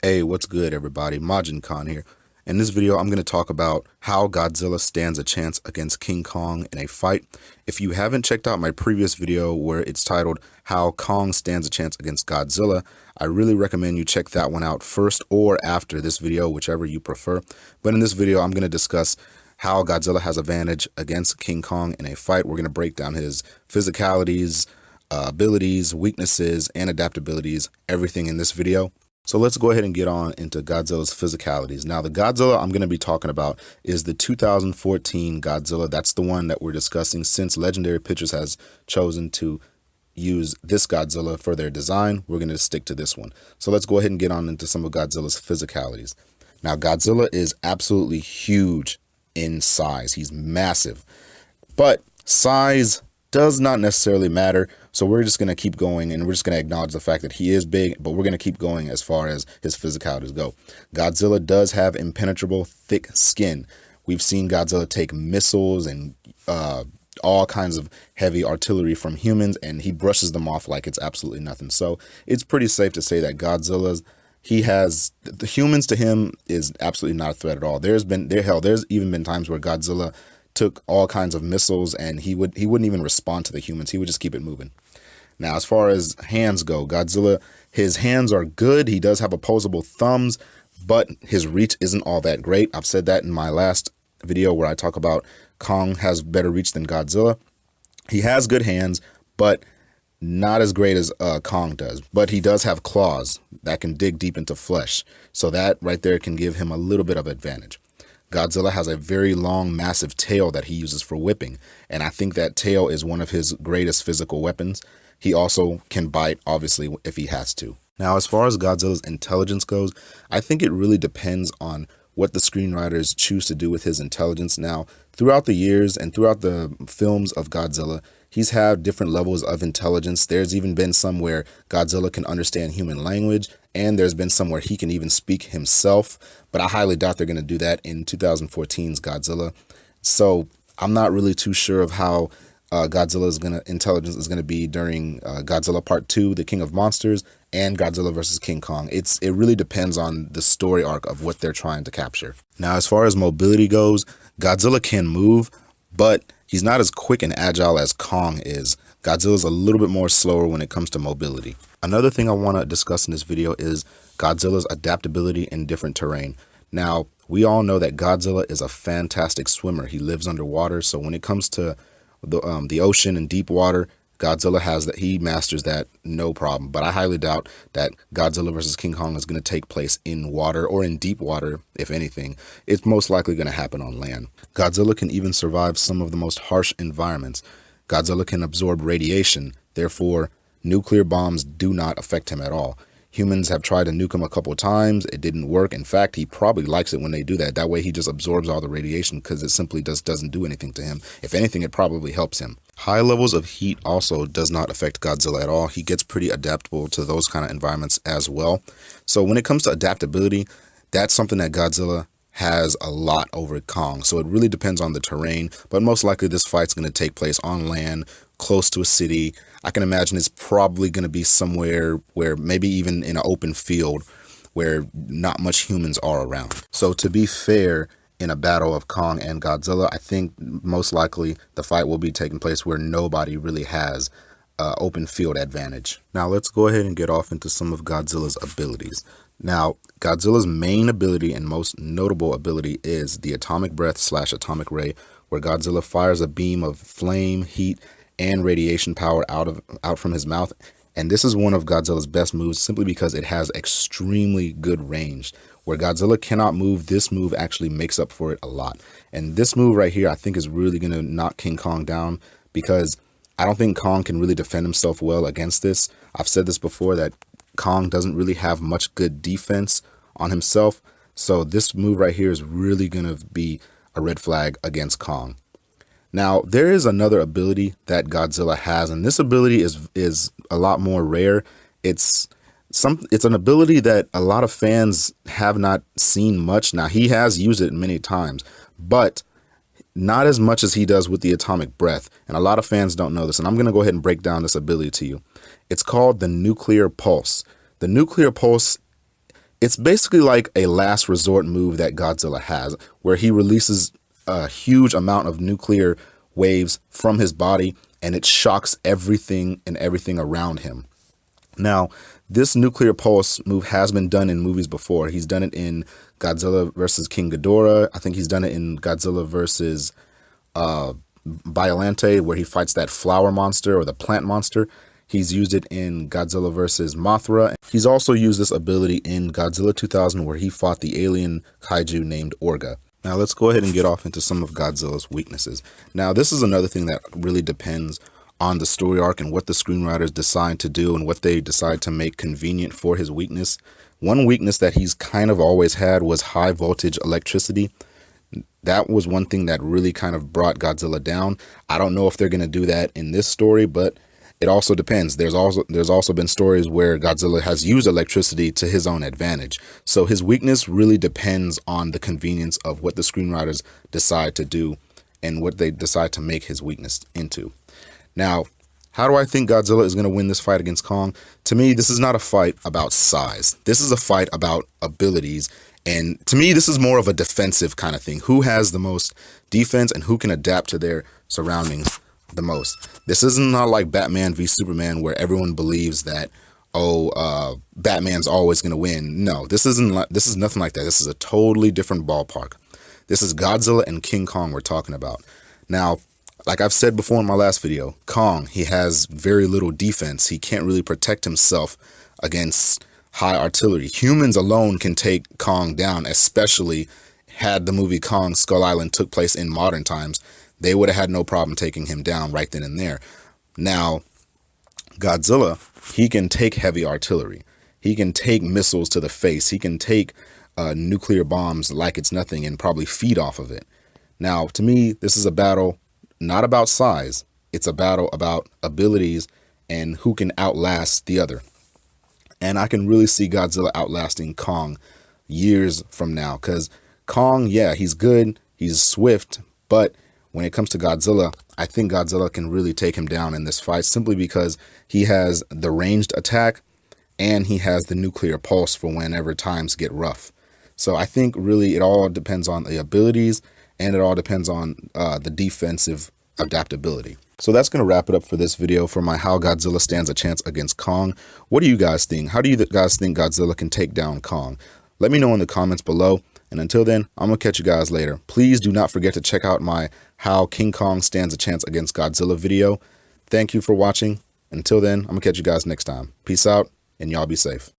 Hey, what's good, everybody? Majin Khan here. In this video, I'm going to talk about how Godzilla stands a chance against King Kong in a fight. If you haven't checked out my previous video where it's titled How Kong Stands a Chance Against Godzilla, I really recommend you check that one out first or after this video, whichever you prefer. But in this video, I'm going to discuss how Godzilla has advantage against King Kong in a fight. We're going to break down his physicalities, abilities, weaknesses, and adaptabilities, everything in this video. So let's go ahead and get on into Godzilla's physicalities. Now, the Godzilla I'm going to be talking about is the 2014 Godzilla. That's the one that we're discussing since Legendary Pictures has chosen to use this Godzilla for their design. We're going to stick to this one. So let's go ahead and get on into some of Godzilla's physicalities. Now, Godzilla is absolutely huge in size. He's massive, but size does not necessarily matter. So we're just going to keep going, and we're just going to acknowledge the fact that he is big, but we're going to keep going as far as his physicalities go. Godzilla does have impenetrable, thick skin. We've seen Godzilla take missiles and all kinds of heavy artillery from humans, and he brushes them off like it's absolutely nothing. So it's pretty safe to say that the humans to him is absolutely not a threat at all. There's even been times where Godzilla took all kinds of missiles and he wouldn't even respond to the humans. He would just keep it moving. Now, as far as hands go, Godzilla, his hands are good. He does have opposable thumbs, but his reach isn't all that great. I've said that in my last video where I talk about Kong has better reach than Godzilla. He has good hands, but not as great as Kong does. But he does have claws that can dig deep into flesh. So that right there can give him a little bit of advantage. Godzilla has a very long, massive tail that he uses for whipping, and I think that tail is one of his greatest physical weapons. He also can bite, obviously, if he has to. Now, as far as Godzilla's intelligence goes, I think it really depends on what the screenwriters choose to do with his intelligence. Now, throughout the years and throughout the films of Godzilla, he's had different levels of intelligence. There's even been some where Godzilla can understand human language, and there's been some where he can even speak himself, but I highly doubt they're going to do that in 2014's Godzilla. So I'm not really too sure of how Godzilla's intelligence is going to be during Godzilla Part 2, The King of Monsters, and Godzilla vs. King Kong. It really depends on the story arc of what they're trying to capture. Now, as far as mobility goes, Godzilla can move, but he's not as quick and agile as Kong is. Godzilla's a little bit more slower when it comes to mobility. Another thing I want to discuss in this video is Godzilla's adaptability in different terrain. Now, we all know that Godzilla is a fantastic swimmer. He lives underwater, so when it comes to the ocean and deep water, Godzilla he masters that no problem. But I highly doubt that Godzilla versus King Kong is going to take place in water or in deep water. If anything, it's most likely going to happen on land. Godzilla can even survive some of the most harsh environments. Godzilla can absorb radiation, therefore nuclear bombs do not affect him at all. Humans have tried to nuke him a couple of times. It didn't work. In fact, he probably likes it when they do that. That way he just absorbs all the radiation because it simply doesn't do anything to him. If anything, it probably helps him. High levels of heat also does not affect Godzilla at all. He gets pretty adaptable to those kind of environments as well. So when it comes to adaptability, that's something that Godzilla has a lot over Kong. So it really depends on the terrain, but most likely this fight's going to take place on land, close to a city. I can imagine it's probably going to be somewhere where maybe even in an open field where not much humans are around. So to be fair, in a battle of Kong and Godzilla, I think most likely the fight will be taking place where nobody really has open field advantage. Now let's go ahead and get off into some of Godzilla's abilities. Now, Godzilla's main ability and most notable ability is the atomic breath / atomic ray, where Godzilla fires a beam of flame, heat, and radiation power out from his mouth. And this is one of Godzilla's best moves simply because it has extremely good range. Where Godzilla cannot move, this move actually makes up for it a lot. And this move right here, I think, is really going to knock King Kong down because I don't think Kong can really defend himself well against this. I've said this before that Kong doesn't really have much good defense on himself. So this move right here is really going to be a red flag against Kong. Now, there is another ability that Godzilla has, and this ability is a lot more rare. It's an ability that a lot of fans have not seen much. Now, he has used it many times, but not as much as he does with the atomic breath. And a lot of fans don't know this, and I'm going to go ahead and break down this ability to you. It's called the nuclear pulse. The nuclear pulse It's basically like a last resort move that Godzilla has, where he releases a huge amount of nuclear waves from his body, and it shocks everything and everything around him. Now, this nuclear pulse move has been done in movies before. He's done it in Godzilla versus King Ghidorah. I think he's done it in Godzilla versus Biollante, where he fights that flower monster or the plant monster. He's used it in Godzilla versus Mothra. He's also used this ability in Godzilla 2000, where he fought the alien kaiju named Orga. Now let's go ahead and get off into some of Godzilla's weaknesses. Now this is another thing that really depends on the story arc and what the screenwriters decide to do and what they decide to make convenient for his weakness. One weakness that he's kind of always had was high voltage electricity. That was one thing that really kind of brought Godzilla down. I don't know if they're going to do that in this story, but it also depends. There's also been stories where Godzilla has used electricity to his own advantage. So his weakness really depends on the convenience of what the screenwriters decide to do and what they decide to make his weakness into. Now, how do I think Godzilla is going to win this fight against Kong? To me, this is not a fight about size. This is a fight about abilities. And to me, this is more of a defensive kind of thing. Who has the most defense and who can adapt to their surroundings the most? This isn't not like Batman v Superman, where everyone believes that, Batman's always going to win. No, this is nothing like that. This is a totally different ballpark. This is Godzilla and King Kong we're talking about. Now, like I've said before in my last video, Kong, he has very little defense. He can't really protect himself against high artillery. Humans alone can take Kong down, especially had the movie Kong Skull Island took place in modern times. They would have had no problem taking him down right then and there. Now, Godzilla, he can take heavy artillery. He can take missiles to the face. He can take nuclear bombs like it's nothing and probably feed off of it. Now, to me, this is a battle not about size. It's a battle about abilities and who can outlast the other. And I can really see Godzilla outlasting Kong years from now, because Kong, yeah, he's good, he's swift, but when it comes to Godzilla, I think Godzilla can really take him down in this fight, simply because he has the ranged attack and he has the nuclear pulse for whenever times get rough. So I think really it all depends on the abilities, and it all depends on the defensive adaptability. So that's going to wrap it up for this video for my How Godzilla Stands a Chance Against Kong. What do you guys think? How do you guys think Godzilla can take down Kong? Let me know in the comments below. And until then, I'm going to catch you guys later. Please do not forget to check out my How King Kong Stands a Chance Against Godzilla video. Thank you for watching. Until then, I'm going to catch you guys next time. Peace out, and y'all be safe.